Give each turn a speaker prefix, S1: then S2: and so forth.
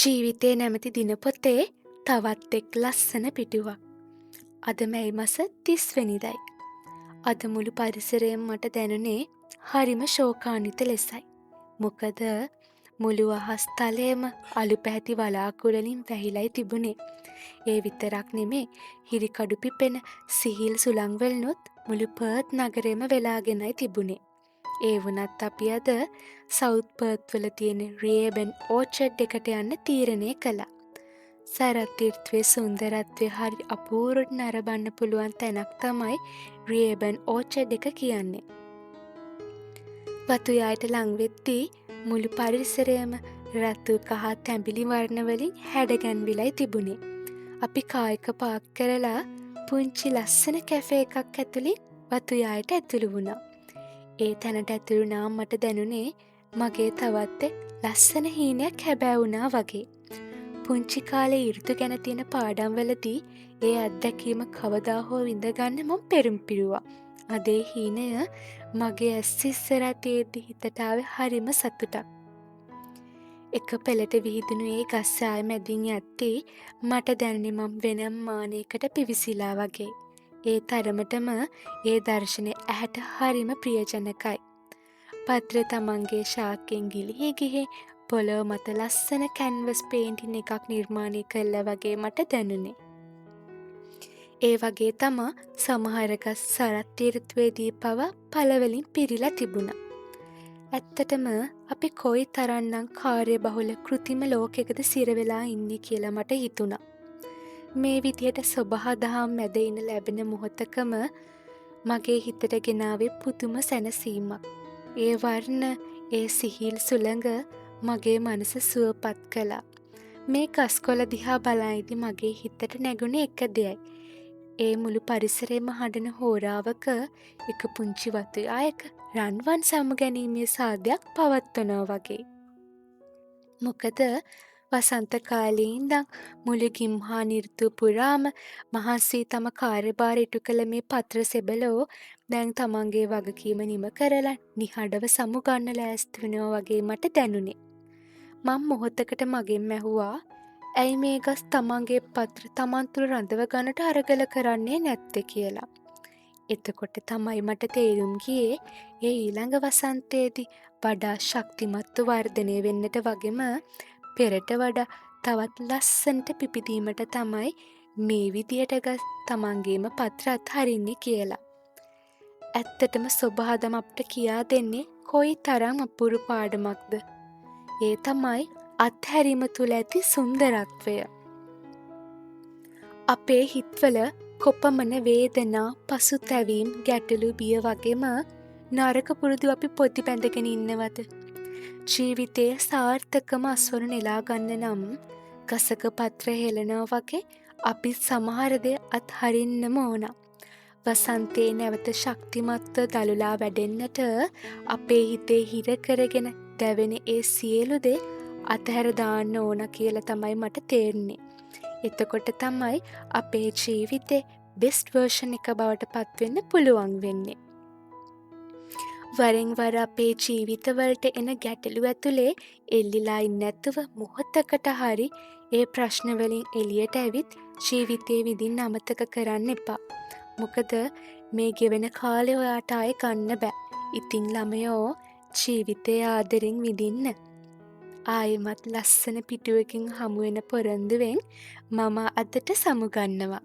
S1: ජීවිතේ නැමති දිනපොතේ තවත් එක් ලස්සන පිටුවක්. අද මැයි මස 30 වෙනිදයි. අද මුළු පරිසරයම මට දැනුනේ හරිම ශෝකාන්විත ලෙසයි. මොකද මුළු අහස් තලයම අලු පැහැති වලාකුළු වලින් වැහිලයි තිබුණේ. ඒ විතරක් නෙමේ, හිරිකඩු පිපෙන සිහිල් සුළංවලුනුත් මුළු පර්ත් නගරෙම වෙලාගෙනයි තිබුණේ. ඒ වුණත් අපි අද සවුත් පර්ත් වල තියෙන රියබන් ඕචඩ් එකට යන්න තීරණය කළා. සරත් ඍතුවේ සුන්දරත්වය හරි අපූර්වට නරඹන්න පුළුවන් තැනක් තමයි රියබන් ඕචඩ් එක කියන්නේ. වතු යායට ළං වෙද්දී මුළු පරිසරයම රතු කහ තැඹිලි වර්ණ වලින් හැඩගැන්විලයි තිබුණේ. අපි කායක පාක් කරලා පුංචි ලස්සන කැෆේ එකක් ඇතුලින් වතු යායට ඇතුළු වුණා. ඒ තැනට ඇතුළු වුණාම මට දැනුනේ මගේ තවත් ලස්සන හීනයක් හැබෑ වුණා වගේ. පුංචි කාලේ ඍතු ගැන තියෙන පාඩම් වලදී ඒ අත්දැකීම කවදා හෝ විඳ ගන්න මම පෙරම් පිරුවා. අද ඒ හීනය මගේ ඇස් ඉස්සරහා තියෙද්දි හිතට ආවේ හරිම සතුටක්. එක පෙළට විහිදුණු ඒ ගස් ආය මැදින් යද්දී මට දැනුනේ මම වෙනම මානයකට පිවිසිලා වගේ. ඒ තරමටම ඒ දර්ශනය ඇහැට හරිම ප්‍රියජනකයි. පත්‍ර තමන්ගේ ශාකයෙන් ගිලිහි ගිහින් පොළොව මත ලස්සන කැන්වස් පේන්ටින් එකක් නිර්මාණය කළා වගේ මට දැනුනේ. ඒ වගේ තමා සමහර ගස් සරත් ඍතුවේදී පවා පළවලින් පිරීලා තිබුණා. ඇත්තටම අපි කොයි තරම්නම් කාර්යබහුල කෘතිම ලෝකයකද සිර වෙලා ඉන්නේ කියලා මට හිතුණා. මේ විදියට සොබහදහම් මැද ඉන්න ලැබෙන මොහොතකම මගේ හිතට ගෙනාවේ පුදුම සැනසීමක්. ඒ වර්ණ, ඒ සිහිල් සුළඟ මගේ මනස සුවපත් කළා. මේ ගස්කොළ දිහා බලයිදී මගේ හිතට නැගුණේ එක දෙයයි. ඒ මුළු පරිසරයම හඬන හෝරාවක එක පුංචි වතු යායක රන්වන් සමුගැනීමේ සාදයක් පවත්වනවා වගේ. මොකද වසන්ත කාලේ ඉඳන් මුළු ගිම්හාන ඍතුව පුරාම මහන්සි තම කාර්යභාර ඉටු කළ මේ පත්‍ර සෙබළෝ දැන් තමන්ගේ වගකීම නිම කරලා නිහඬව සමුගන්න ලෑස්ති වෙනවා වගේ මට දැනුනේ. මම මොහොතකට මගෙන් ඇහුවා, ඇයි මේ ගස් තමන්ගේ පත්‍ර තමන් තුළ රඳව ගන්නට අරගල කරන්නේ නැත්තේ කියලා. එතකොට තමයි මට තේරුම් ගියේ ඒ ඊළඟ වසන්තයේදී වඩා ශක්තිමත්ව වර්ධනය වෙන්නට වගේම පෙරට වඩා තවත් ලස්සනට පිපිදීමට තමයි මේ විදියට ගස් තමන්ගේම පත්‍ර අත්හරින්නේ කියලා. ඇත්තටම සොබහදම අපට කියා දෙන්නේ කොයි තරම් අපූරු පාඩමක්ද. ඒ තමයි අත්හැරීම තුළ ඇති සුන්දරත්වය. අපේ හිත්වල කොපමණ වේදනා, පසුතැවීම්, ගැටලු, බිය වගේම නරක පුරුදු අපි පොඩි බැඳගෙන ඉන්නවද? ජීවිතයේ සාර්ථකම අස්වනු නෙලා ගන්න නම් ගසක පත්‍ර හෙලනවා වගේ අපි සමහර දේ අත්හරින්නම ඕන. වසන්තේ නැවත ශක්තිමත්ව දළුලා වැඩෙන්නට අපේ හිතේ හිර කරගෙන දැවෙන ඒ සියලු දේ අතහැර දාන්න ඕන කියලා තමයි මට තේරෙන්නේ. එතකොට තමයි අපේ ජීවිතේ බෙස්ට් වර්ෂන් එක බවට පත්වෙන්න පුළුවන් වෙන්නේ. වරෙන් වර අපේ ජීවිතවලට එන ගැටලු ඇතුලේ එල්ලිලා ඉන්නේ නැතුව මොහොතකට හරි ඒ ප්‍රශ්න වලින් එළියට ඇවිත් ජීවිතේ විඳින්න අමතක කරන්න එපා. මොකද මේ ගෙවෙන කාලේ ඔයාට ආයේ ගන්න බෑ. ඉතින් ළමයෝ ජීවිතය ආදරෙන් විඳින්න. ආයෙමත් ලස්සන පිටුවකින් හමු වෙන පොරොන්දුවෙන් මම අදට සමුගන්නවා.